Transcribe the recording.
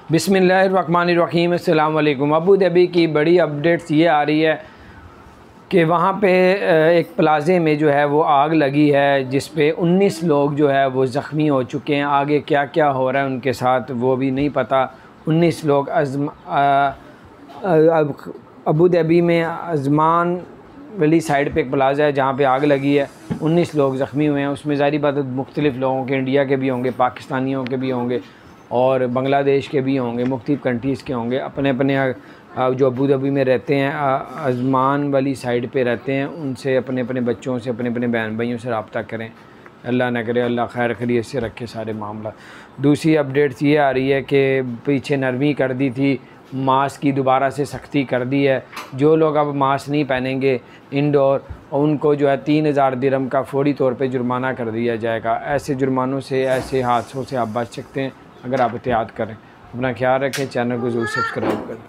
बिस्मिल्लाहिर्रहमानिर्रहीम। अस्सलाम वालेकुम। अबू धाबी की बड़ी अपडेट्स ये आ रही है कि वहाँ पे एक प्लाज़े में जो है वो आग लगी है, जिस पे 19 लोग जो है वो ज़ख्मी हो चुके हैं। आगे क्या क्या हो रहा है उनके साथ वो भी नहीं पता। 19 लोग अबू धाबी में अजमान वाली साइड पे एक प्लाज़ा है जहाँ पे आग लगी है। 19 लोग ज़ख्मी हुए हैं। उसमें ज़ाहिर बात है मुख्तलिफ़ लोगों के, इंडिया के भी होंगे, पाकिस्तानियों के भी होंगे और बांग्लादेश के भी होंगे, मुख्तलिफ़ कंट्रीज़ के होंगे। अपने अपने जो अबू धाबी में रहते हैं, अजमान वाली साइड पे रहते हैं, उनसे अपने अपने बच्चों से, अपने अपने बहन भाइयों से रब्ता करें। अल्लाह न करे, अल्लाह खैर खैरियत से रखे सारे मामला। दूसरी अपडेट्स ये आ रही है कि पीछे नरमी कर दी थी, मास्क की दोबारा से सख्ती कर दी है। जो लोग अब मास्क नहीं पहनेंगे इंडोर, उनको जो है 3000 दिरहम का फ़ौरी तौर पे जुर्माना कर दिया जाएगा। ऐसे जुर्मानों से, ऐसे हादसों से आप बच सकते हैं अगर आप एहतियात करें। अपना ख्याल रखें, चैनल को ज़रूर सब्सक्राइब करें।